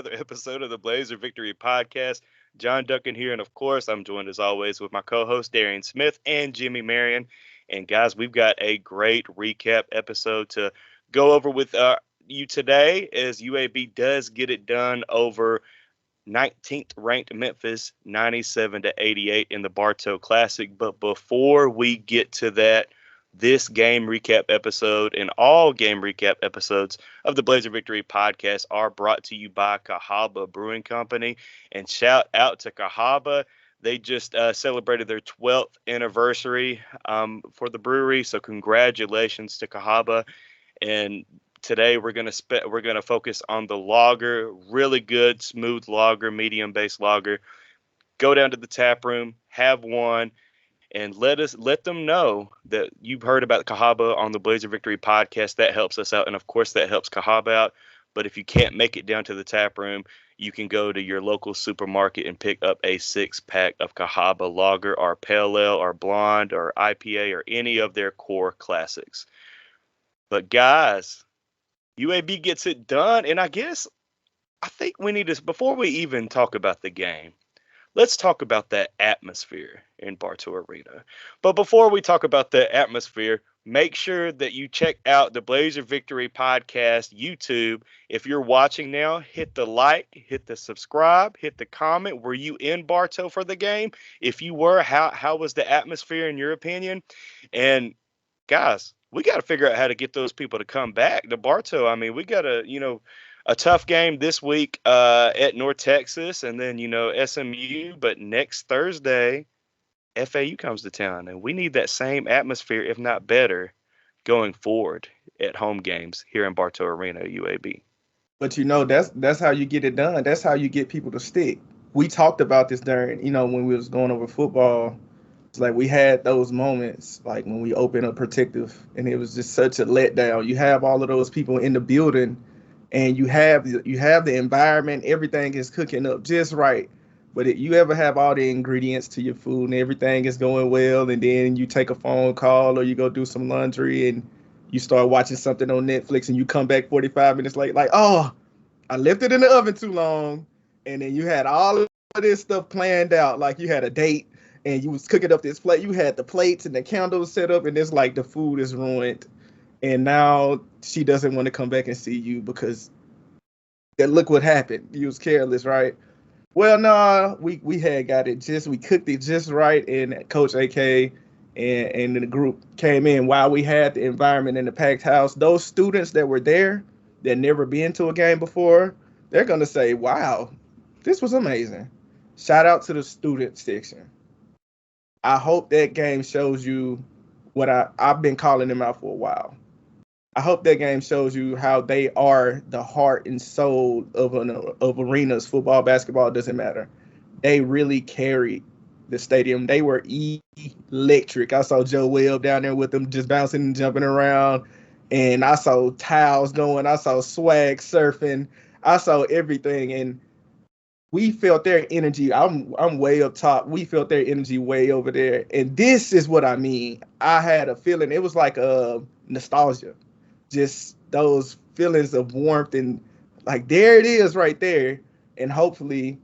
another episode of the Blazer Victory Podcast. John Duncan here, and of course, I'm joined as always with my co-host Darian Smith and Jimmy Marion. And guys, we've got a great recap episode to go over with you today, as UAB does get it done over 19th ranked Memphis, 97-88 in the Bartow Classic. But before we get to that, this game recap episode and all game recap episodes of the Blazer Victory Podcast are brought to you by Cahaba Brewing Company. And shout out to Cahaba. They just celebrated their 12th anniversary for the brewery. So congratulations to Cahaba. And today we're gonna focus on the lager, really good, smooth lager, medium-based lager. Go down to the tap room, have one, and let them know that you've heard about Cahaba on the Blazer Victory Podcast. That helps us out, and of course that helps Cahaba out. But if you can't make it down to the tap room, you can go to your local supermarket and pick up a 6-pack of Cahaba lager, or pale ale, or blonde, or IPA, or any of their core classics. But guys, UAB gets it done, and I think we need to, before we even talk about the game, let's talk about that atmosphere in Bartow Arena. But before we talk about the atmosphere, make sure that you check out the Blazer Victory Podcast YouTube. If you're watching now, hit the like, hit the subscribe, hit the comment. Were you in Bartow for the game? If you were, how was the atmosphere in your opinion? And guys, we got to figure out how to get those people to come back to Bartow. I mean, we got a tough game this week at North Texas, and then, SMU. But next Thursday, FAU comes to town, and we need that same atmosphere, if not better, going forward at home games here in Bartow Arena, UAB. But that's how you get it done. That's how you get people to stick. We talked about this during, when we was going over football. It's like we had those moments, like when we opened up Protective, and it was just such a letdown. You have all of those people in the building, and you have the environment. Everything is cooking up just right. But you ever have all the ingredients to your food and everything is going well, and then you take a phone call or you go do some laundry and you start watching something on Netflix, and you come back 45 minutes late, like, oh, I left it in the oven too long. And then you had all of this stuff planned out, like you had a date, and you was cooking up this plate. You had the plates and the candles set up, and it's like the food is ruined. And now she doesn't want to come back and see you because look what happened. You was careless, right? Well, no, we had got it we cooked it just right. And Coach AK and the group came in while we had the environment in the packed house. Those students that were there that never been to a game before, they're going to say, wow, this was amazing. Shout out to the student section. I hope that game shows you what I've been calling them out for a while. I hope that game shows you how they are the heart and soul of arenas. Football, basketball, doesn't matter. They really carried the stadium. They were electric. I saw Joe Webb down there with them just bouncing and jumping around. And I saw towels going. I saw swag surfing. I saw everything. And we felt their energy. I'm way up top. We felt their energy way over there. And this is what I mean. I had a feeling. It was like a nostalgia. Just those feelings of warmth, and like, there it is right there. And hopefully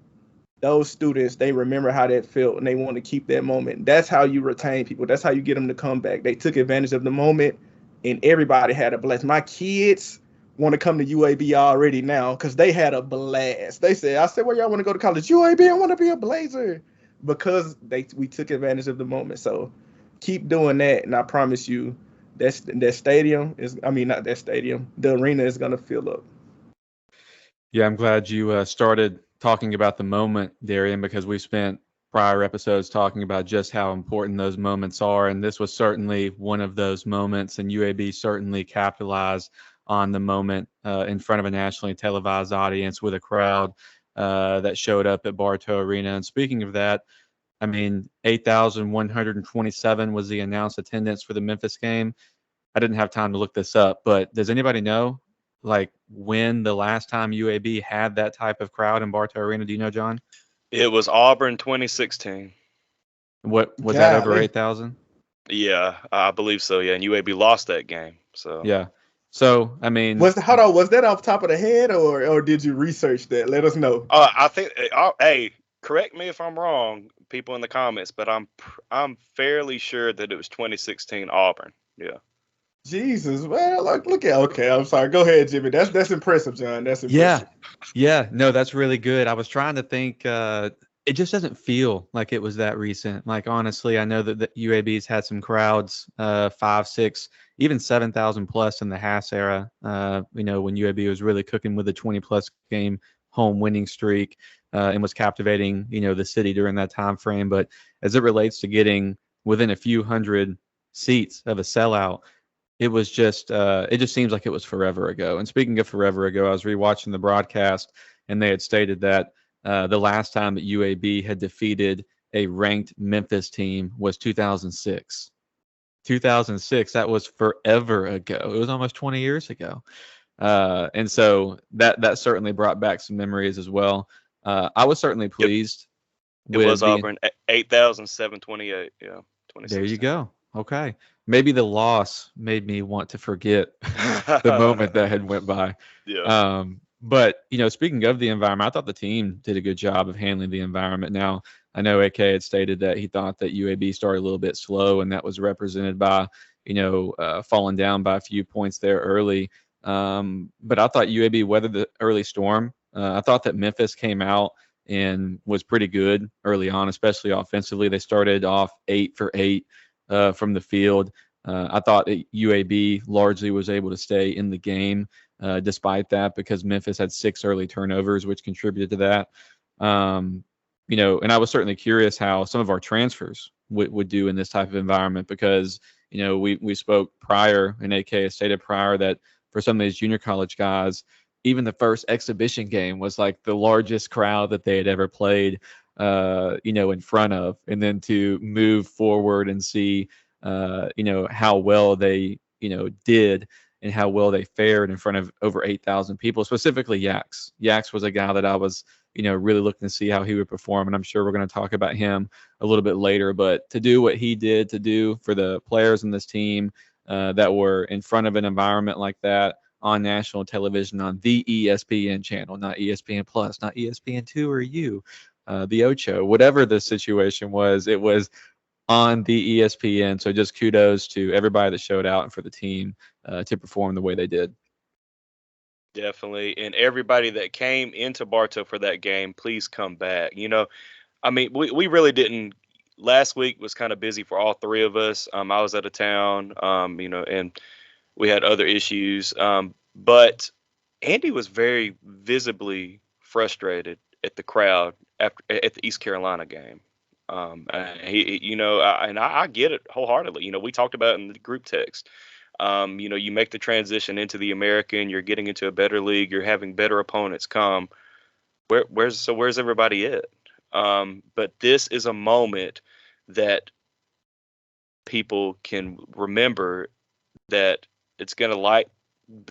those students, they remember how that felt and they want to keep that moment. That's how you retain people. That's how you get them to come back. They took advantage of the moment, and everybody had a blast. My kids want to come to UAB already now because they had a blast. I said, where y'all want to go to college? UAB, I want to be a Blazer, because we took advantage of the moment. So keep doing that, and I promise you, the arena is going to fill up. Yeah, I'm glad you started talking about the moment, Darian, because we spent prior episodes talking about just how important those moments are. And this was certainly one of those moments, and UAB certainly capitalized on the moment in front of a nationally televised audience with a crowd that showed up at Bartow Arena. And speaking of that, 8,127 was the announced attendance for the Memphis game. I didn't have time to look this up, but does anybody know, like, when the last time UAB had that type of crowd in Bartow Arena? Do you know, John? It was Auburn 2016. What was that, over 8,000? Yeah, I believe so. Yeah, and UAB lost that game. So yeah. So, I mean, Was that off top of the head, or did you research that? Let us know. I think. Hey, correct me if I'm wrong, people in the comments, but I'm fairly sure that it was 2016 Auburn. Yeah. Jesus, well, look at. Okay, I'm sorry. Go ahead, Jimmy. That's impressive, John. That's yeah, impressive. yeah, no, that's really good. I was trying to think. It just doesn't feel like it was that recent. Like honestly, I know that the UAB's had some crowds, 5, 6, even 7,000 plus in the Haas era. When UAB was really cooking with a 20+ game home winning streak, and was captivating, the city during that time frame. But as it relates to getting within a few hundred seats of a sellout, it just seems like it was forever ago. And speaking of forever ago, I was rewatching the broadcast, and they had stated that the last time that UAB had defeated a ranked Memphis team was 2006. 2006, that was forever ago. It was almost 20 years ago. And so that certainly brought back some memories as well. I was certainly Yep. pleased It with was the. Auburn, 8,728. Yeah, There you 2016. go. Okay. Maybe the loss made me want to forget the moment that had went by. Yeah. But speaking of the environment, I thought the team did a good job of handling the environment. Now, I know AK had stated that he thought that UAB started a little bit slow, and that was represented by, falling down by a few points there early. But I thought UAB weathered the early storm. I thought that Memphis came out and was pretty good early on, especially offensively. They started off 8 for 8 from the field. I thought that UAB largely was able to stay in the game despite that, because Memphis had 6 early turnovers, which contributed to that. And I was certainly curious how some of our transfers would do in this type of environment, because we spoke prior, and AK stated prior, that for some of these junior college guys, even the first exhibition game was like the largest crowd that they had ever played, in front of, and then to move forward and see, how well they, did, and how well they fared in front of over 8,000 people, specifically Yax. Yax was a guy that I was, really looking to see how he would perform, and I'm sure we're going to talk about him a little bit later. But to do what he did to do for the players in this team that were in front of an environment like that, on national television, on the ESPN channel, not ESPN Plus, not ESPN2 or U, the Ocho, whatever the situation was, it was on the ESPN. So just kudos to everybody that showed out and for the team to perform the way they did. Definitely. And everybody that came into Bartow for that game, please come back. I mean, we really didn't. Last week was kind of busy for all three of us. I was out of town, and we had other issues. But Andy was very visibly frustrated at the crowd at the East Carolina game. I get it wholeheartedly. We talked about it in the group text. You make the transition into the American, you're getting into a better league, you're having better opponents come. Where's everybody at? But this is a moment that people can remember, that it's going to light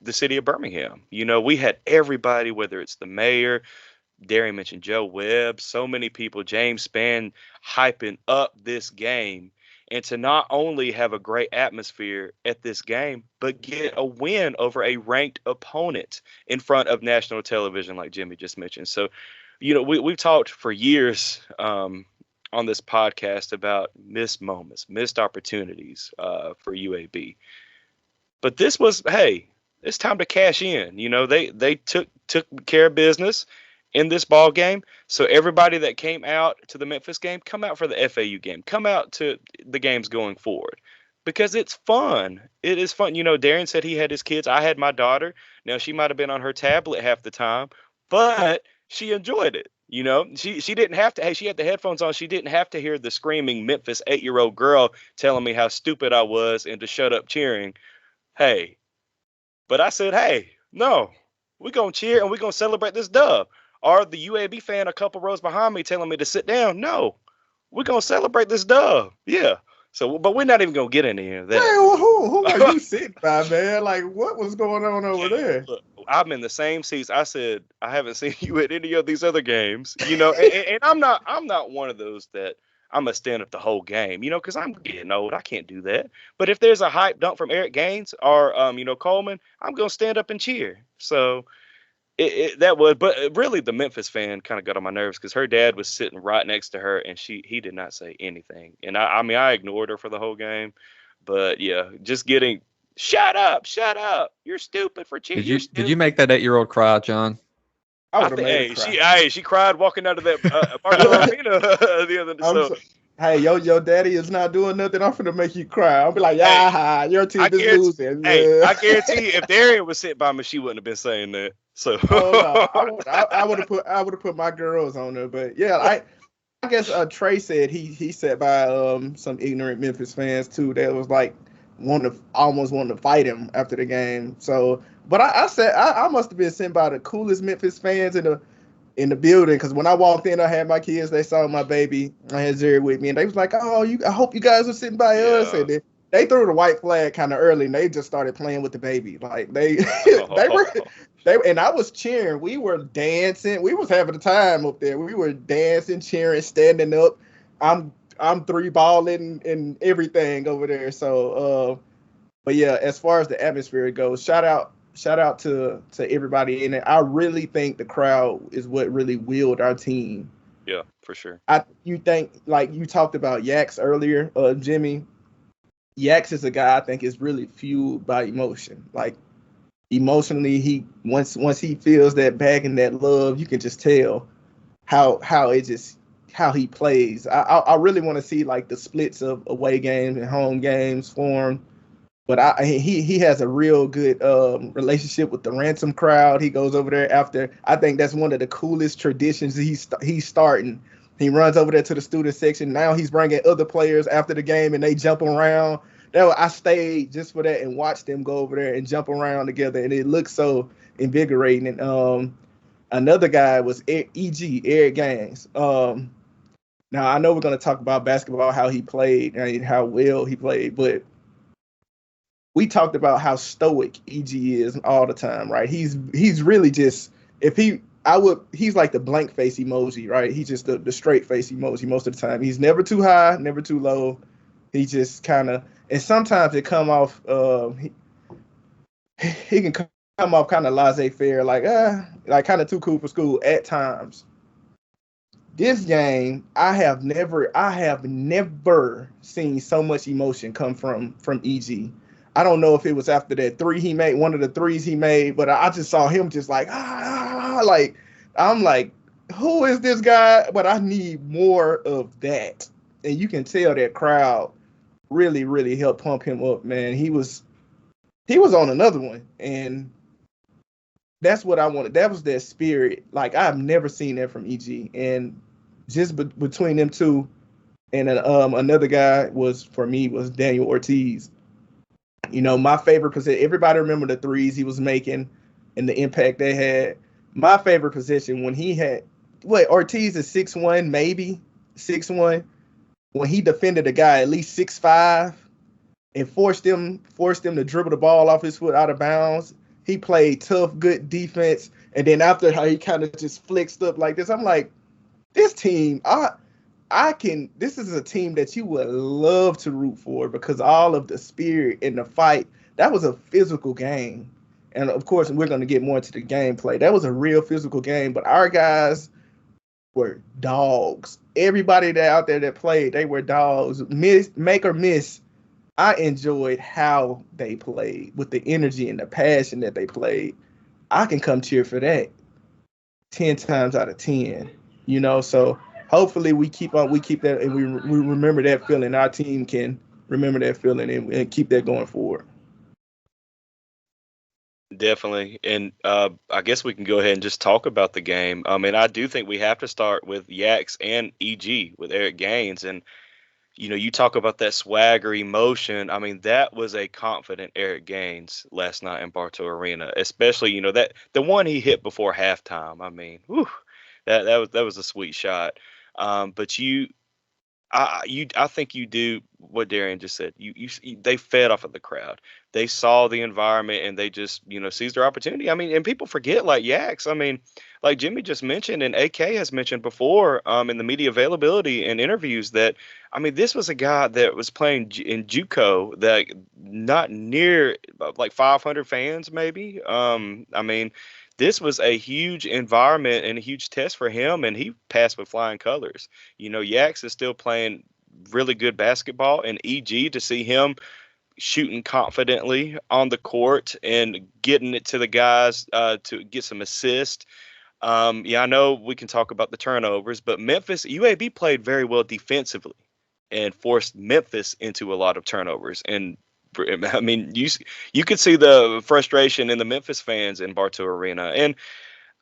the city of Birmingham. We had everybody, whether it's the mayor, Darian mentioned Joe Webb, so many people, James Spann, hyping up this game. And to not only have a great atmosphere at this game, but get a win over a ranked opponent in front of national television, like Jimmy just mentioned. So, we've talked for years on this podcast about missed moments, missed opportunities for UAB. But this was, hey, it's time to cash in. They took care of business in this ball game. So everybody that came out to the Memphis game, come out for the FAU game. Come out to the games going forward, because it's fun. It is fun. Darren said he had his kids. I had my daughter. Now, she might have been on her tablet half the time, but she enjoyed it. She didn't have to. Hey, she had the headphones on. She didn't have to hear the screaming Memphis 8-year-old girl telling me how stupid I was and to shut up cheering. Hey, but I said, hey, no, we're going to cheer and we're going to celebrate this dub. Or the UAB fan a couple rows behind me telling me to sit down. No, we're going to celebrate this dub. Yeah. So, but we're not even going to get into any of that. Man, well, who are you sitting by, man? Like, what was going on over there? Look, I'm in the same seats. I said, I haven't seen you at any of these other games, and I'm not one of those that I'm gonna stand up the whole game, because I'm getting old. I can't do that. But if there's a hype dunk from Eric Gaines or Coleman, I'm gonna stand up and cheer. So that was, but really the Memphis fan kind of got on my nerves because her dad was sitting right next to her and he did not say anything. And I mean, I ignored her for the whole game, but yeah, just getting shut up, you're stupid for cheating. Did you make that 8-year-old cry, John? I would have made her cry. She cried walking out of that Bartow Arena the other day. Hey, your daddy is not doing nothing. I'm finna make you cry. I'll be like, yeah, your team is losing. Hey, I guarantee you, if Darian was sitting by me, she wouldn't have been saying that. So I would have put my girls on her. But yeah, I guess Trey said he sat by some ignorant Memphis fans too. That was like almost wanting to fight him after the game. So, but I said I must have been sent by the coolest Memphis fans in the building, because when I walked in, I had my kids. They saw my baby. I had Jerry with me, and they was like, "Oh, I hope you guys are sitting by us." And they threw the white flag kind of early, and they just started playing with the baby. Like they and I was cheering. We were dancing. We was having a time up there. We were dancing, cheering, standing up. I'm three balling and everything over there. So, but yeah, as far as the atmosphere goes, shout out to everybody in it. I really think the crowd is what really willed our team. Yeah, for sure. You think, like you talked about Yax earlier, Jimmy. Yax is a guy I think is really fueled by emotion. Like emotionally, he once he feels that bag and that love, you can just tell how he plays. I really want to see like the splits of away games and home games form. But he has a real good relationship with the Ransom crowd. He goes over there after. I think that's one of the coolest traditions he's starting. He runs over there to the student section. Now he's bringing other players after the game, and they jump around. I stayed just for that and watched them go over there and jump around together, and it looks so invigorating. And another guy was E.G. Eric Gaines. Now I know we're going to talk about basketball, how he played and how well he played, but we talked about how stoic EG is all the time, right? He's really just, he's like the blank face emoji, right? He's just the straight face emoji most of the time. He's never too high, never too low. He just kind of, and sometimes it come off, he can come off kind of laissez-faire, like kind of too cool for school at times. This game, I have never seen so much emotion come from EG. I don't know if it was after that three he made, one of the threes he made, but I just saw him just like, like, I'm like, who is this guy? But I need more of that. And you can tell that crowd really, really helped pump him up, man. He was on another one. And that's what I wanted. That was their spirit. Like, I've never seen that from EG. And just between them two and another guy was Daniel Ortiz. My favorite position, everybody remember the threes he was making and the impact they had. My favorite position when he had, Ortiz is 6'1", maybe 6'1". When he defended a guy at least 6'5", and forced him to dribble the ball off his foot out of bounds, he played tough, good defense. And then after how he kind of just flexed up like this, I'm like, this team, this is a team that you would love to root for because all of the spirit and the fight, that was a physical game. And of course, we're going to get more into the gameplay. That was a real physical game, but our guys were dogs. Everybody that out there that played, they were dogs. Make or miss, I enjoyed how they played with the energy and the passion that they played. I can come cheer for that 10 times out of 10, so hopefully we keep that and we remember that feeling. Our team can remember that feeling and keep that going forward. Definitely. And I guess we can go ahead and just talk about the game. I do think we have to start with Yax and EG with Eric Gaines. And, you talk about that swagger emotion. That was a confident Eric Gaines last night in Bartow Arena, especially, that the one he hit before halftime. That was a sweet shot. But I think you do what Darian just said. They fed off of the crowd. They saw the environment and they just seized their opportunity. I mean, and people forget like Yaks. I mean, like Jimmy just mentioned and AK has mentioned before in the media availability and interviews that I mean this was a guy that was playing in JUCO that not near like 500 fans maybe. I mean this was a huge environment and a huge test for him, and he passed with flying colors. Yaks is still playing really good basketball, and EG to see him shooting confidently on the court and getting it to the guys to get some assists. Yeah, I know we can talk about the turnovers, but Memphis UAB played very well defensively and forced Memphis into a lot of turnovers. And I mean, you could see the frustration in the Memphis fans in Bartow Arena, and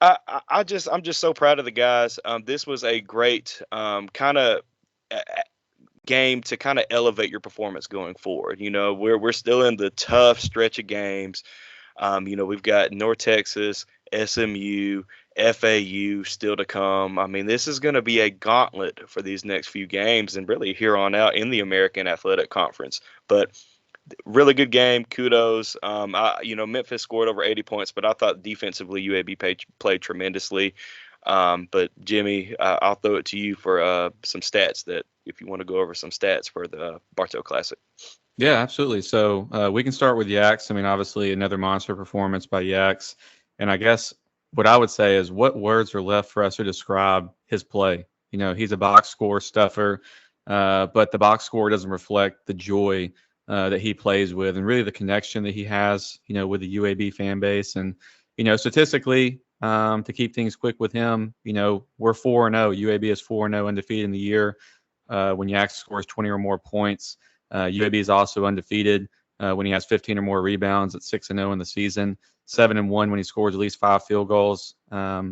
I'm just so proud of the guys. This was a great kind of game to kind of elevate your performance going forward. We're still in the tough stretch of games. We've got North Texas, SMU, FAU still to come. I mean, this is going to be a gauntlet for these next few games and really here on out in the American Athletic Conference. But really good game. Kudos. Memphis scored over 80 points, but I thought defensively UAB played tremendously. But Jimmy, I'll throw it to you for some stats that if you want to go over some stats for the Bartow Classic. Yeah, absolutely. So we can start with Yaks. I mean, obviously another monster performance by Yaks. And I guess what I would say is what words are left for us to describe his play? He's a box score stuffer, but the box score doesn't reflect the joy that he plays with and really the connection that he has, with the UAB fan base. And, statistically, to keep things quick with him, we're 4-0. UAB is 4-0 undefeated in the year when Yaks scores 20 or more points. UAB is also undefeated when he has 15 or more rebounds at 6-0 in the season, 7-1 when he scores at least 5 field goals.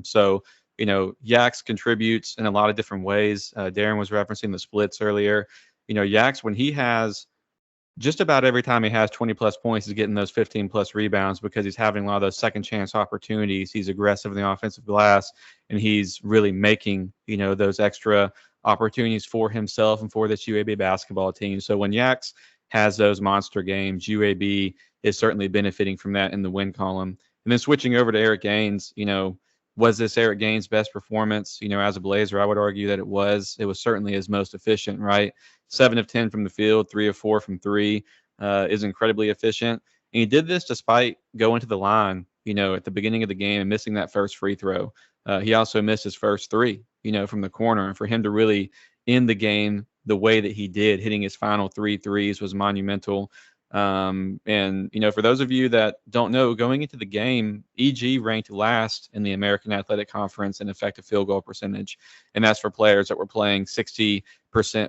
So, Yaks contributes in a lot of different ways. Darren was referencing the splits earlier. Yaks, when he has just about every time he has 20 plus points, he's getting those 15 plus rebounds because he's having a lot of those second chance opportunities. He's aggressive in the offensive glass, and he's really making, those extra opportunities for himself and for this UAB basketball team. So when Yaks has those monster games, UAB is certainly benefiting from that in the win column. And then switching over to Eric Gaines, was this Eric Gaines' best performance? As a Blazer, I would argue that it was. It was certainly his most efficient, right? 7 of 10 from the field, 3 of 4 from 3 is incredibly efficient. And he did this despite going to the line, at the beginning of the game and missing that first free throw. He also missed his first 3, from the corner. And for him to really end the game the way that he did, hitting his final 3 threes was monumental. And, for those of you that don't know, going into the game, EG ranked last in the American Athletic Conference in effective field goal percentage. And that's for players that were playing 60%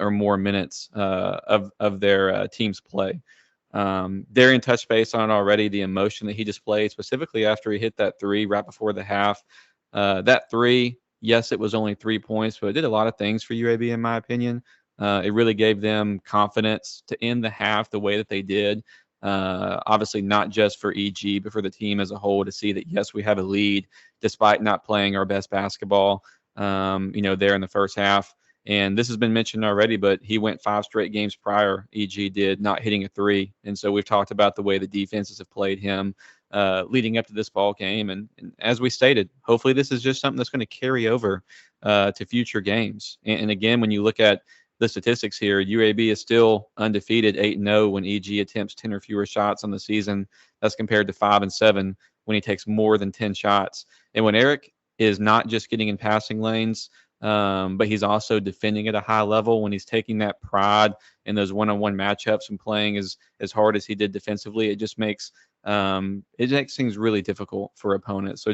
or more minutes of their team's play. Darian touched base on it already, the emotion that he displayed, specifically after he hit that 3 right before the half. That 3, yes, it was only 3 points, but it did a lot of things for UAB, in my opinion. It really gave them confidence to end the half the way that they did. Obviously, not just for EG, but for the team as a whole to see that, yes, we have a lead despite not playing our best basketball, there in the first half. And this has been mentioned already, but he went 5 straight games prior, EG did, not hitting a 3. And so we've talked about the way the defenses have played him leading up to this ball game. And as we stated, hopefully this is just something that's going to carry over to future games. And again, when you look at the statistics here, UAB is still undefeated 8-0 when EG attempts 10 or fewer shots on the season. That's compared to 5-7 when he takes more than 10 shots. And when Eric is not just getting in passing lanes, but he's also defending at a high level, when he's taking that pride in those one-on-one matchups and playing as hard as he did defensively, it just makes things really difficult for opponents. So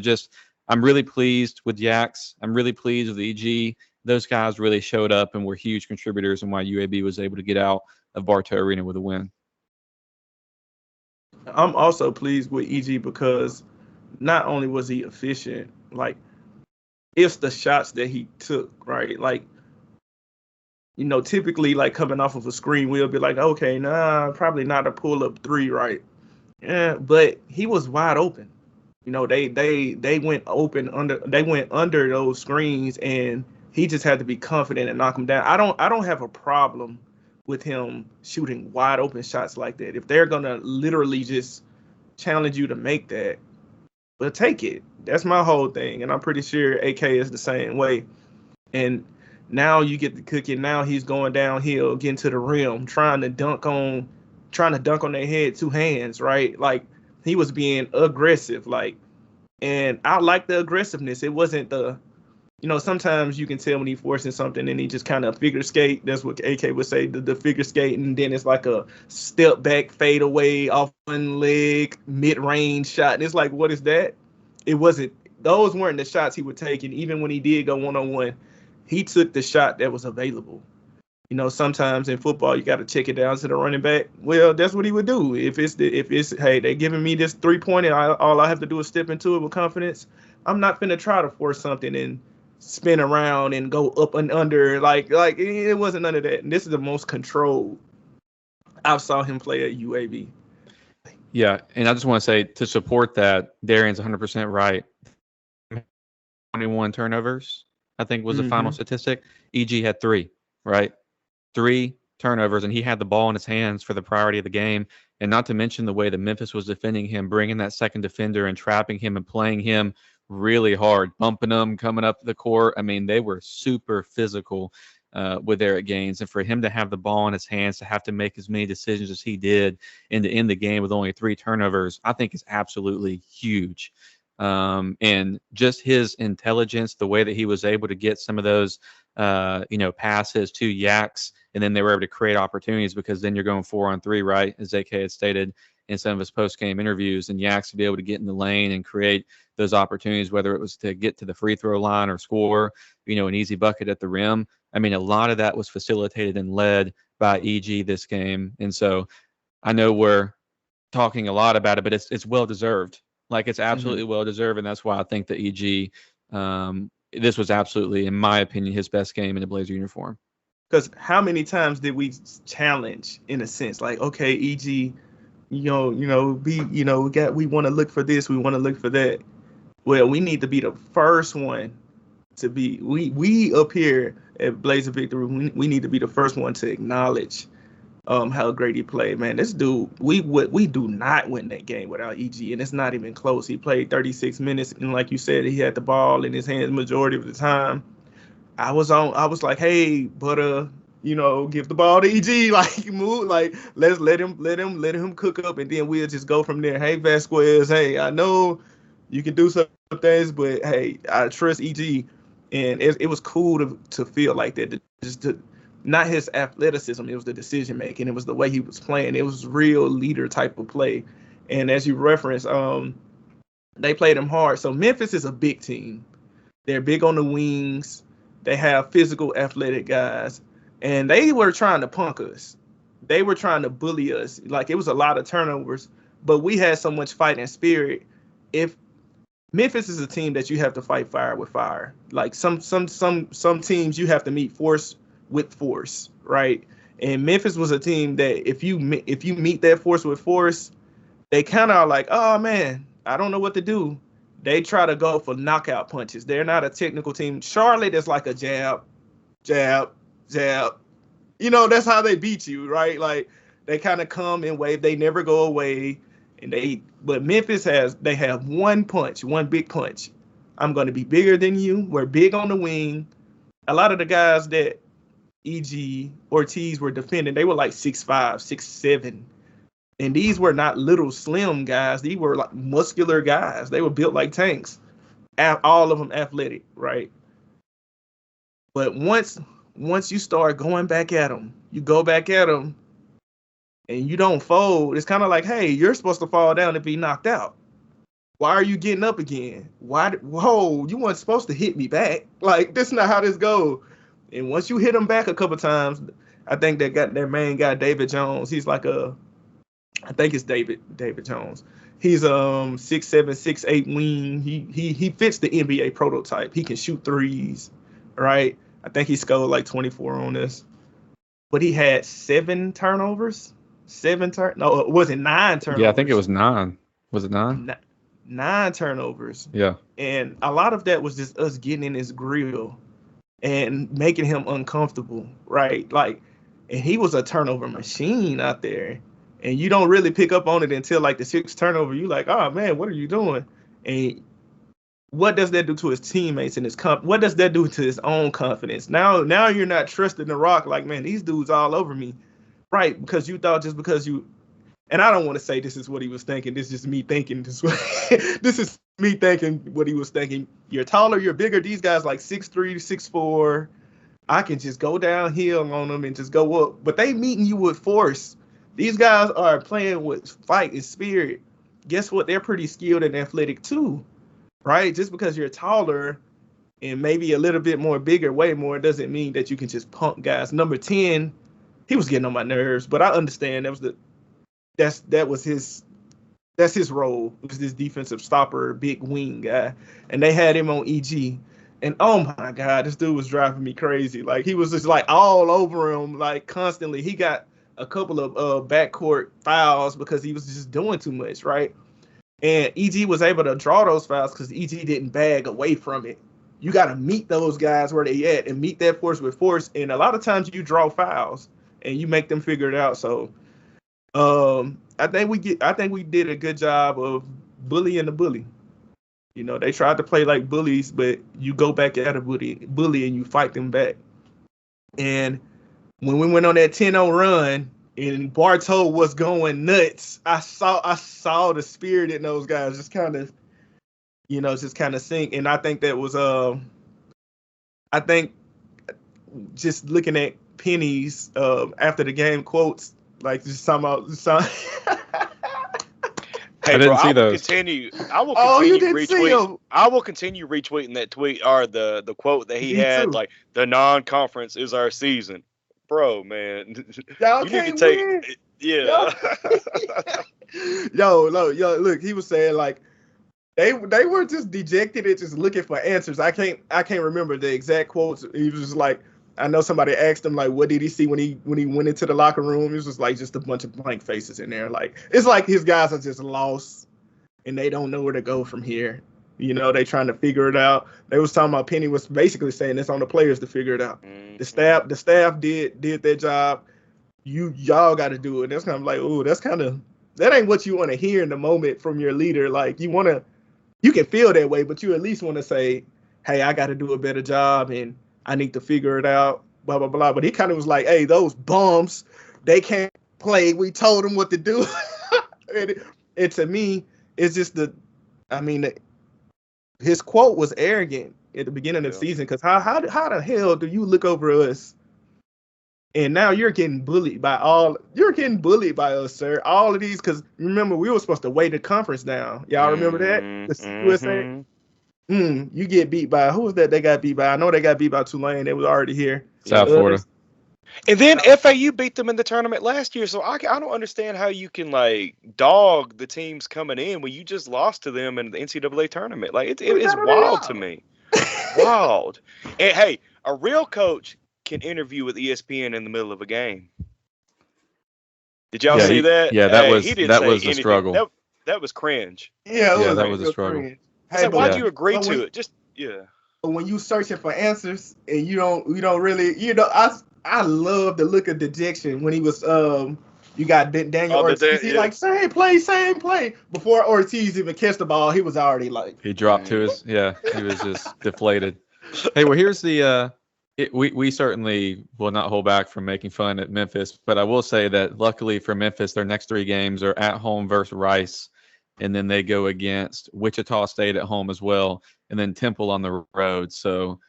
I'm really pleased with Yaks. I'm really pleased with EG. Those guys really showed up and were huge contributors in why UAB was able to get out of Bartow Arena with a win. I'm also pleased with EG because not only was he efficient, like, it's the shots that he took, right? Like, typically, like, coming off of a screen, we'll be like, okay, nah, probably not a pull-up 3, right? Yeah, but he was wide open. They went under those screens, and He just had to be confident and knock him down. I don't have a problem with him shooting wide open shots like that. If they're gonna literally just challenge you to make that, but take it. That's my whole thing, and I'm pretty sure AK is the same way. And now you get the cooking. Now he's going downhill, getting to the rim, trying to dunk on their head, two hands, right? Like he was being aggressive, like, and I like the aggressiveness. It wasn't the, sometimes you can tell when he's forcing something and he just kind of figure skate. That's what AK would say, the figure skate, and then it's like a step back, fade away, off one leg, mid range shot. And it's like, what is that? It wasn't. Those weren't the shots he would take. And even when he did go 1-on-1, he took the shot that was available. Sometimes in football you got to check it down to the running back. Well, that's what he would do. If it's hey, they're giving me this 3-pointer, all I have to do is step into it with confidence. I'm not gonna try to force something and spin around and go up and under. Like it wasn't none of that. And this is the most controlled I've saw him play at UAB. Yeah, and I just want to say, to support that, Darian's 100% right. 21 turnovers, I think, was the final statistic. EG had 3, right? 3 turnovers, and he had the ball in his hands for the priority of the game. And not to mention the way that Memphis was defending him, bringing that second defender and trapping him and playing him really hard, bumping him, coming up the court. I mean, they were super physical with Eric Gaines. And for him to have the ball in his hands, to have to make as many decisions as he did, and to end the game with only 3 turnovers, I think is absolutely huge. And just his intelligence, the way that he was able to get some of those, passes to Yaks, and then they were able to create opportunities, because then you're going 4-on-3, right? As AK had stated in some of his post-game interviews, and Yaks to be able to get in the lane and create those opportunities, whether it was to get to the free throw line or score, an easy bucket at the rim. I mean, a lot of that was facilitated and led by EG this game. And so I know we're talking a lot about it, but it's well-deserved. Like, it's absolutely well-deserved, and that's why I think that EG, this was absolutely, in my opinion, his best game in the Blazer uniform. Because how many times did we challenge, in a sense, like, okay, EG, we want to look for this, we want to look for that. Well, we need to be the first one to be. We up here at Blazer Victory, we need to be the first one to acknowledge how great he played, man. This dude, we do not win that game without EG, and it's not even close. He played 36 minutes, and like you said, he had the ball in his hands majority of the time. I was like, hey, but give the ball to EG, like, move, like, let's let him cook up, and then we'll just go from there. Hey, Vasquez, hey, I know you can do some things, but hey, I trust EG, and it was cool to feel like that. Not his athleticism, it was the decision making. It was the way he was playing. It was real leader type of play. And as you referenced, they played him hard. So Memphis is a big team. They're big on the wings. They have physical, athletic guys, and they were trying to punk us. They were trying to bully us. Like, it was a lot of turnovers, but we had so much fighting spirit. If Memphis is a team that you have to fight fire with fire. Like some teams you have to meet force with force, right? And Memphis was a team that if you meet that force with force, they kind of are like, oh man, I don't know what to do. They try to go for knockout punches. They're not a technical team. Charlotte is like a jab, jab, jab. That's how they beat you, right? Like, they kind of come and wave. They never go away. But Memphis they have one big punch. I'm going to be bigger than you. We're big on the wing. A lot of the guys that E.G. Ortiz were defending, they were like 6'5", 6'7". And these were not little slim guys. These were like muscular guys. They were built like tanks. All of them athletic, right? But once you start going back at them, you go back at them, and you don't fold, it's kind of like, hey, you're supposed to fall down and be knocked out. Why are you getting up again? Whoa, you weren't supposed to hit me back. Like, that's not how this goes. And once you hit them back a couple times, I think they got their main guy, David Jones. He's like I think it's David Jones. He's 6'7", 6'8" wing. He fits the NBA prototype. He can shoot threes, right? I think he scored like 24 on this. But he had 7 turnovers. No, was it 9 turnovers? Yeah, I think it was 9. Was it 9? 9 turnovers. Yeah. And a lot of that was just us getting in his grill. and making him uncomfortable, right? Like, and he was a turnover machine out there. And you don't really pick up on it until like the sixth turnover. You like, oh man, what are you doing? And what does that do to his teammates and what does that do to his own confidence? Now you're not trusting the rock. Like, man, these dudes all over me, right? Because you thought just because you, and I don't want to say this is what he was thinking. This is just me thinking this way. This is me thinking what he was thinking. You're taller, you're bigger. These guys like 6'3", 6'4". I can just go downhill on them and just go up. But they meeting you with force. These guys are playing with fight and spirit. Guess what? They're pretty skilled and athletic too, right? Just because you're taller and maybe a little bit more bigger, way more, doesn't mean that you can just pump guys. Number 10, he was getting on my nerves, but I understand that's his role. It was this defensive stopper, big wing guy, and they had him on EG. And oh my God, this dude was driving me crazy. Like, he was just like all over him, like constantly. He got a couple of backcourt fouls because he was just doing too much, right? And EG was able to draw those fouls because EG didn't bag away from it. You got to meet those guys where they at and meet that force with force. And a lot of times you draw fouls and you make them figure it out. So I think we did a good job of bullying the bully. You know, they tried to play like bullies, but you go back at a bully and you fight them back. And when we went on that 10-0 run and Bartow was going nuts, I saw the spirit in those guys just kind of sink. And I think that was I think just looking at Penny's after the game quotes, like just talking about Hey, I didn't see those. I will continue retweeting. I will continue retweeting that tweet or the quote that he had, too. like, the non-conference is our season. Bro, man. Y'all You can't need to take win. Yeah. Yo, look, he was saying like they were just dejected and just looking for answers. I can't remember the exact quotes. He was just like, I know somebody asked him like, what did he see when he went into the locker room? It was just like just a bunch of blank faces in there. Like, it's like his guys are just lost and they don't know where to go from here. You know, they trying to figure it out. They was talking about Penny was basically saying it's on the players to figure it out. Mm-hmm. The staff did their job. Y'all got to do it. That's kind of like, oh, that ain't what you want to hear in the moment from your leader. Like, you can feel that way, but you at least want to say, hey, I got to do a better job and I need to figure it out, blah, blah, blah. But he kind of was like, hey, those bums, they can't play. We told them what to do. and to me, it's just his quote was arrogant at the beginning of the season, because how the hell do you look over us and now you're getting bullied by us, sir. All of these, because remember, we were supposed to weigh the conference down. Y'all remember that? The USA? You get beat by, who was that they got beat by? I know they got beat by Tulane. They was already here. South Florida. And then FAU beat them in the tournament last year. So I don't understand how you can like dog the teams coming in when you just lost to them in the NCAA tournament. Like, it is wild to me. Wild. And hey, a real coach can interview with ESPN in the middle of a game. Did y'all see that? Yeah, that was a struggle. That was cringe. Yeah, that was a struggle. Cringe. Hey, why'd you agree to it? Just But when you searching for answers and you don't really, I love the look of dejection when he was you got Daniel Ortiz. He's like, same play. Before Ortiz even catch the ball, he was already like, he dropped to his he was just deflated. Hey, well, here's the we certainly will not hold back from making fun at Memphis, but I will say that luckily for Memphis, their next 3 games are at home versus Rice, and then they go against Wichita State at home as well, and then Temple on the road. So,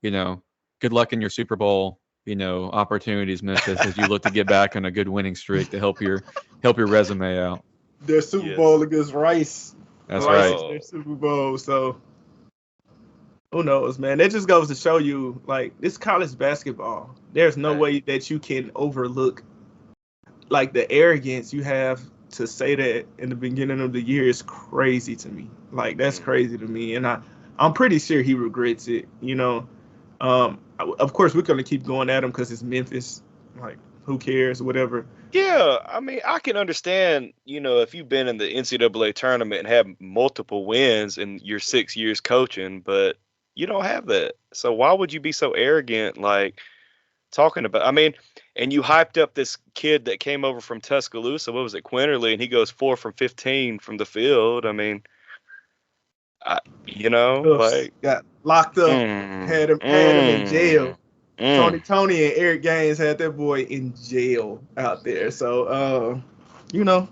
good luck in your Super Bowl, opportunities, Memphis, as you look to get back on a good winning streak to help your resume out. Their Super Bowl against Rice. That's right. Their Super Bowl. So who knows, man? That just goes to show you, like, this college basketball. There's no way that you can overlook, like, the arrogance you have to say that in the beginning of the year is crazy to me. Like, that's crazy to me. And I'm pretty sure he regrets it, Of course, we're going to keep going at him because it's Memphis. Like, who cares, whatever. Yeah, I mean, I can understand, if you've been in the NCAA tournament and have multiple wins in your 6 years coaching, but You don't have that. So why would you be so arrogant, like talking about? I mean, and you hyped up this kid that came over from Tuscaloosa. What was it, Quinterly? And he goes 4 from 15 from the field. I mean, Cuffs like, got locked up, mm, had him in jail. mm, mm. Tony and Eric Gaines had that boy in jail out there. So you know,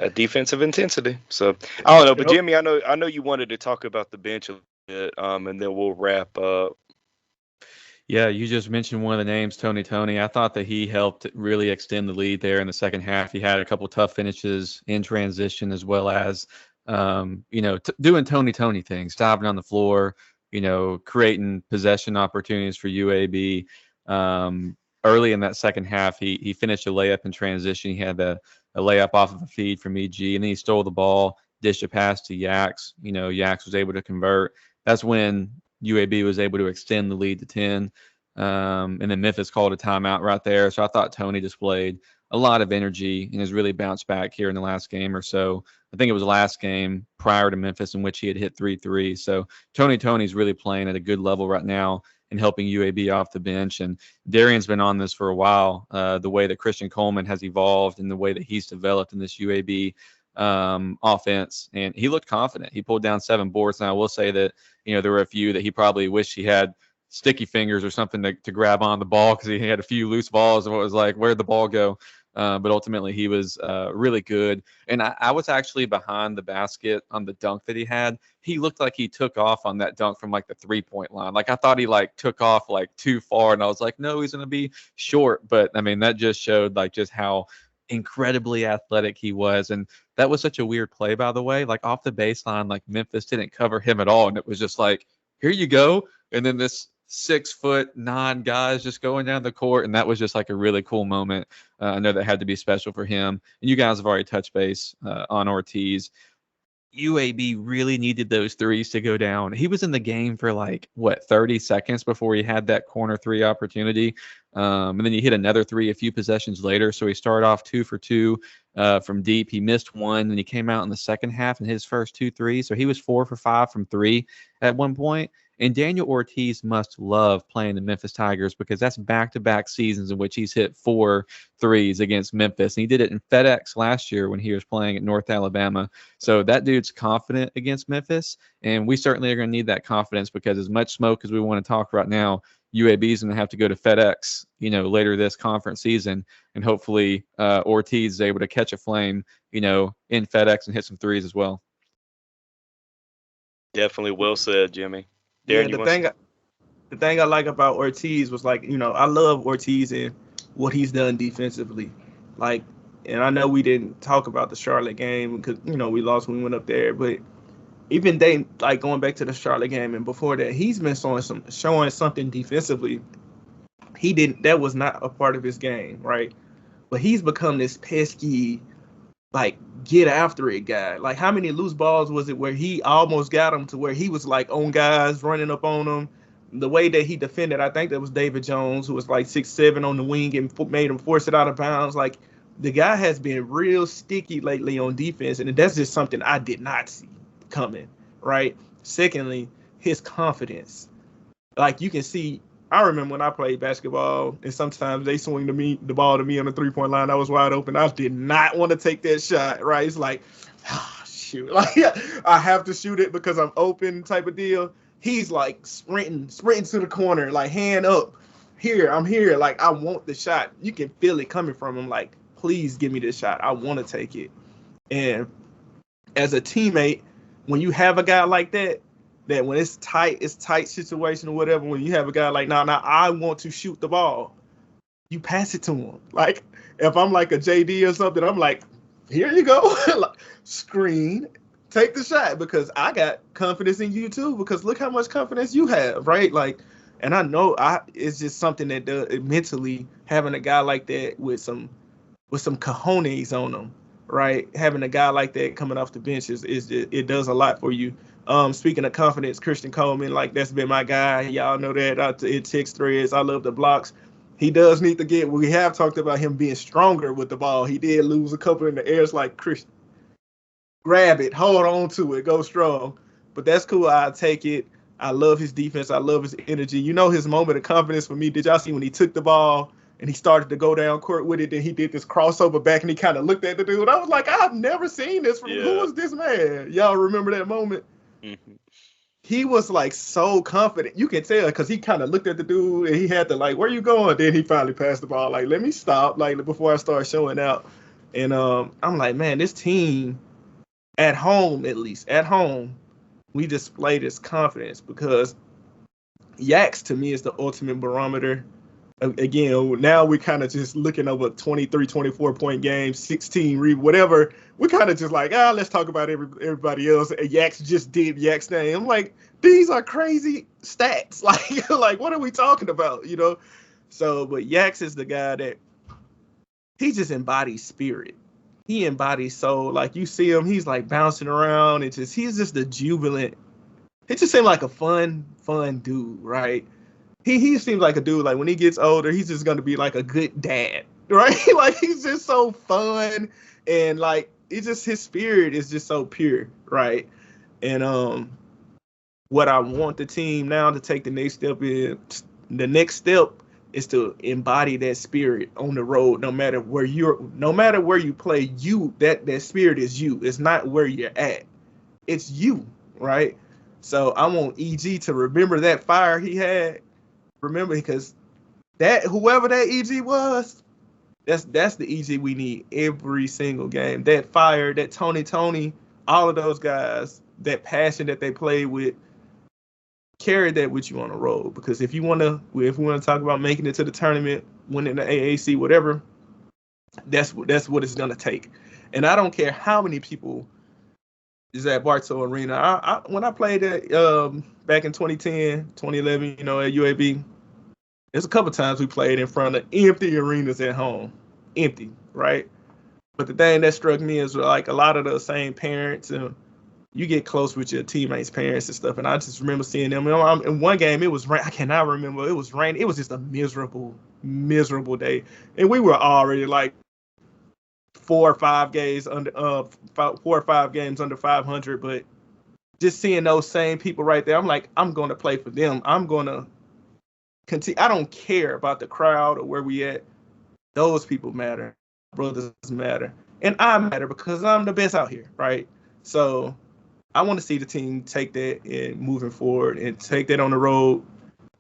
A defensive intensity. So I don't know, but yep. Jimmy, I know you wanted to talk about the bench a little bit, and then we'll wrap up. Yeah, you just mentioned one of the names, Tony. I thought that he helped really extend the lead there in the second half. He had a couple tough finishes in transition, as well as, doing Tony things, diving on the floor, creating possession opportunities for UAB. Early in that second half, he finished a layup in transition. He had a layup off of a feed from EG, and then he stole the ball, dished a pass to Yax. Yax was able to convert. That's when UAB was able to extend the lead to 10. And then Memphis called a timeout right there. So I thought Tony displayed a lot of energy and has really bounced back here in the last game or so. I think it was the last game prior to Memphis in which he had hit 3 threes. So Tony's really playing at a good level right now and helping UAB off the bench. And Darian's been on this for a while, the way that Christian Coleman has evolved and the way that he's developed in this UAB offense. And he looked confident. He pulled down 7 boards. And I will say that, there were a few that he probably wished he had sticky fingers or something to grab on the ball because he had a few loose balls and it was like, where'd the ball go? But ultimately he was really good. And I was actually behind the basket on the dunk that he had. He looked like he took off on that dunk from like the 3-point line. Like I thought he like took off like too far and I was like, no, he's going to be short. But I mean, that just showed like just how incredibly athletic he was. And that was such a weird play, by the way, like off the baseline, like Memphis didn't cover him at all. And it was just like, here you go. And then this 6'9" guys just going down the court. And that was just like a really cool moment. I know that had to be special for him. And you guys have already touched base on Ortiz. UAB really needed those threes to go down. He was in the game for 30 seconds before he had that corner 3 opportunity. And then he hit another 3 a few possessions later. So he started off 2 for 2 from deep. He missed 1 and he came out in the second half and hit his first 2 threes. So he was 4 for 5 from 3 at one point. And Daniel Ortiz must love playing the Memphis Tigers because that's back-to-back seasons in which he's hit 4 threes against Memphis. And he did it in FedEx last year when he was playing at North Alabama. So that dude's confident against Memphis. And we certainly are going to need that confidence because as much smoke as we want to talk right now, UAB is going to have to go to FedEx, later this conference season. And hopefully Ortiz is able to catch a flame, in FedEx and hit some threes as well. Definitely well said, Jimmy. Darren, Darren, the thing I like about Ortiz was I love Ortiz and what he's done defensively. And I know we didn't talk about the Charlotte game because, we lost when we went up there, but even going back to the Charlotte game and before that, he's been showing something defensively. That was not a part of his game, right? But he's become this pesky, get after it guy. How many loose balls was it where he almost got him to where he was on guys running up on him? The way that he defended, I think that was David Jones, who was 6'7" on the wing and made him force it out of bounds. The guy has been real sticky lately on defense, and that's just something I did not see coming, right? Secondly, his confidence. You can see, I remember when I played basketball, and sometimes they swing the ball to me on the 3-point line. I was wide open. I did not want to take that shot, right? It's shoot. I have to shoot it because I'm open type of deal. He's sprinting to the corner, hand up. Here, I'm here. I want the shot. You can feel it coming from him. Please give me this shot. I want to take it. And as a teammate, when you have a guy like that when it's tight situation or whatever, when you have a guy now I want to shoot the ball, you pass it to him. If I'm a JD or something, I'm here you go. Screen, take the shot because I got confidence in you too because look how much confidence you have, right? And I know it's just something that mentally having a guy like that with some cojones on him, right? Having a guy like that coming off the bench it does a lot for you. Speaking of confidence, Christian Coleman, that's been my guy. Y'all know that. It takes threads. I love the blocks. He does need to we have talked about him being stronger with the ball. He did lose a couple in the air. It's Christian, grab it, hold on to it, go strong. But that's cool. I'll take it. I love his defense. I love his energy. You know his moment of confidence for me. Did y'all see when he took the ball and he started to go down court with it? Then he did this crossover back and he kind of looked at the dude. I was like, I've never seen this from who was this man? Y'all remember that moment? Mm-hmm. He was like so confident. You can tell because he kind of looked at the dude and he had to like, where you going? Then he finally passed the ball. Like, let me stop. Like before I start showing out. And I'm like, man, this team at home, at least at home, we display this confidence because Yaks to me is the ultimate barometer. Again, now we're kind of just looking over 23, 24 point games, 16, whatever. We're kind of just like, let's talk about everybody else. And Yaks just did Yaks thing. I'm like, these are crazy stats. Like what are we talking about? You know? So, but Yaks is the guy that he just embodies spirit. He embodies soul. Like you see him, he's like bouncing around. He's just a jubilant. It just seemed like a fun dude, right? He seems like a dude, like when he gets older, he's just gonna be like a good dad, right? Like he's just so fun and like it's just his spirit is just so pure, right? And what I want the team now to take the next step is to embody that spirit on the road, no matter where you play, that spirit is you. It's not where you're at. It's you, right? So I want EG to remember that fire he had. Remember, because that whoever that EG was, that's the EG we need every single game. That fire, that Tony, all of those guys, that passion that they played with, carry that with you on the road. Because if we want to talk about making it to the tournament, winning the AAC, whatever, that's what it's gonna take. And I don't care how many people is at Bartow Arena. When I played at back in 2010, 2011, at UAB, there's a couple times we played in front of empty arenas at home, empty, right? But the thing that struck me is like a lot of the same parents, and you get close with your teammates' parents and stuff. And I just remember seeing them. In one game, it was rain. I cannot remember. It was raining. It was just a miserable day, and we were already like 4 or 5 games under 500, but just seeing those same people right there, I'm like, I'm going to play for them. I'm going to continue. I don't care about the crowd or where we at. Those people matter. Brothers matter. And I matter because I'm the best out here, right? So I want to see the team take that and moving forward and take that on the road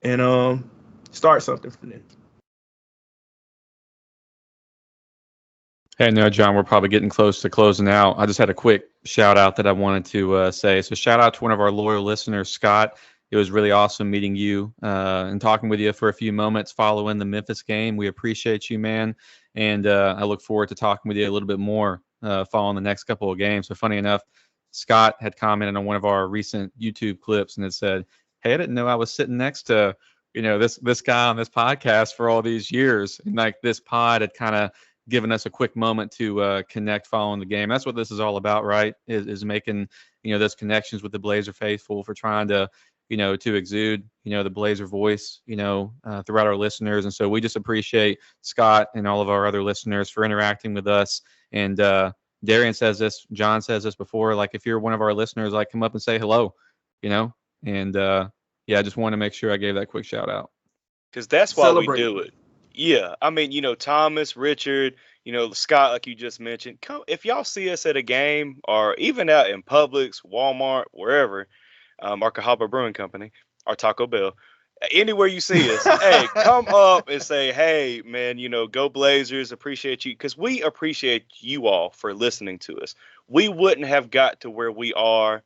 and start something for them. Hey, no, John, we're probably getting close to closing out. I just had a quick shout out that I wanted to say. So shout out to one of our loyal listeners, Scott. It was really awesome meeting you and talking with you for a few moments following the Memphis game. We appreciate you, man. And I look forward to talking with you a little bit more following the next couple of games. So funny enough, Scott had commented on one of our recent YouTube clips and it said, hey, I didn't know I was sitting next to, this guy on this podcast for all these years. And like this pod had kind of given us a quick moment to connect following the game. That's what this is all about, right? Is making, those connections with the Blazer faithful, for trying to, to exude, the Blazer voice, throughout our listeners. And so we just appreciate Scott and all of our other listeners for interacting with us. And Darian says this, John says this before, like if you're one of our listeners, like come up and say hello, and I just want to make sure I gave that quick shout out. Because that's why we do it. Yeah, I mean, Thomas, Richard, Scott, like you just mentioned. Come if y'all see us at a game or even out in Publix, Walmart, wherever, our Cahaba Brewing Company, our Taco Bell, anywhere you see us, hey, come up and say, hey, man, go Blazers, appreciate you, because we appreciate you all for listening to us. We wouldn't have got to where we are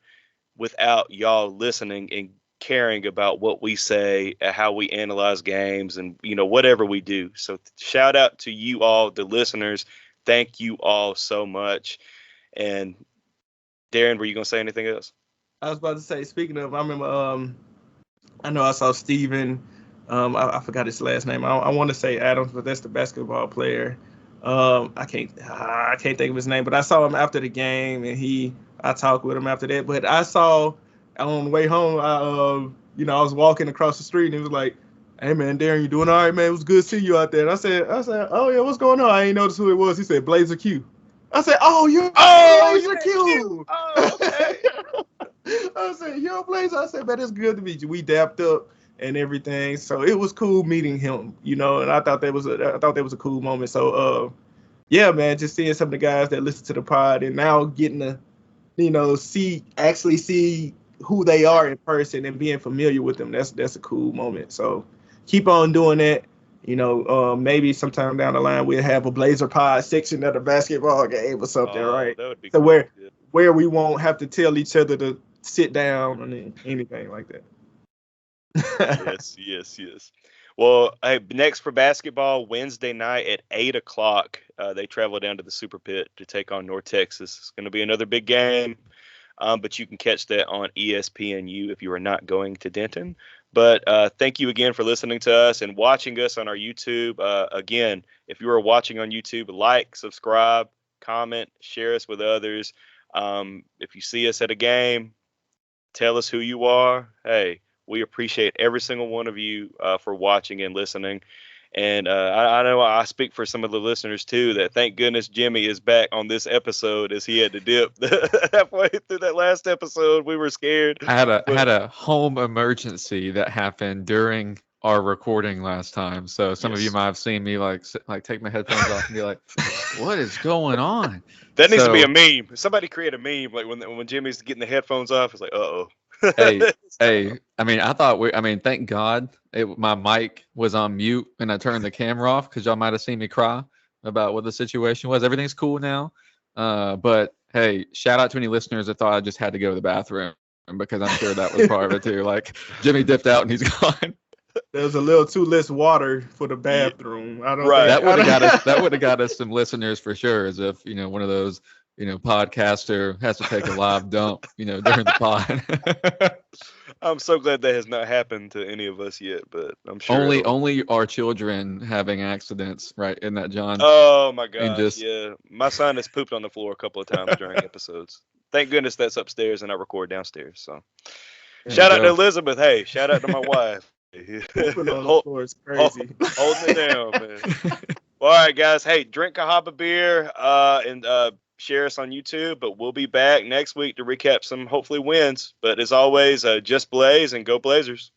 without y'all listening and caring about what we say, how we analyze games, and whatever we do. So shout out to you all, the listeners. Thank you all so much. And Darren, were you gonna say anything else? I was about to say, speaking of, I remember I know I saw Steven, I forgot his last name. I want to say Adams, but that's the basketball player. I can't think of his name, but I saw him after the game and I talked with him after that. But I saw on the way home, I was walking across the street and it was like, hey man, Darren, you doing all right, man? It was good to see you out there. And I said, oh yeah, what's going on? I ain't noticed who it was. He said, Blazer Q. I said, you're Blazer Q. Oh, okay. I said, yo, Blaze. I said, man, it's good to meet you. We dapped up and everything, so it was cool meeting him, and I thought that was a cool moment. So, yeah, man, just seeing some of the guys that listen to the pod and now getting to, see who they are in person and being familiar with them. That's a cool moment. So keep on doing that. Maybe sometime down the line we'll have a Blazer pod section at a basketball game or something, right? That would be so cool. where we won't have to tell each other to sit down or anything like that. Yes. Well, hey, next for basketball, Wednesday night at 8:00, they travel down to the Super Pit to take on North Texas. It's going to be another big game, but you can catch that on ESPNU if you are not going to Denton. But thank you again for listening to us and watching us on our YouTube. Again, if you are watching on YouTube, like, subscribe, comment, share us with others. If you see us at a game, tell us who you are. Hey, we appreciate every single one of you for watching and listening. And I know I speak for some of the listeners, too, that thank goodness Jimmy is back on this episode as he had to dip halfway through that last episode. We were scared. I had a home emergency that happened during our recording last time. So some of you might have seen me like take my headphones off and be like, what is going on? That needs to be a meme. Somebody create a meme like when Jimmy's getting the headphones off. It's like, uh-oh. Hey, thank God my mic was on mute and I turned the camera off because y'all might have seen me cry about what the situation was. Everything's cool now. But hey, shout out to any listeners that thought I just had to go to the bathroom, because I'm sure that was part of it too. Like, Jimmy dipped out and he's gone. There was a little too less water for the bathroom. That would have got us some listeners for sure, as if one of those podcaster has to take a live dump, during the pod. I'm so glad that has not happened to any of us yet, but I'm sure only our children having accidents, right? Isn't that, John? Oh my gosh, yeah. My son has pooped on the floor a couple of times during episodes. Thank goodness that's upstairs and I record downstairs. So shout out to Elizabeth. Hey, shout out to my wife. Pooping on the floor is crazy. Holding it down, man. Well, all right, guys. Hey, drink Cahaba beer and share us on YouTube. But we'll be back next week to recap some hopefully wins. But as always, just Blaze and go Blazers.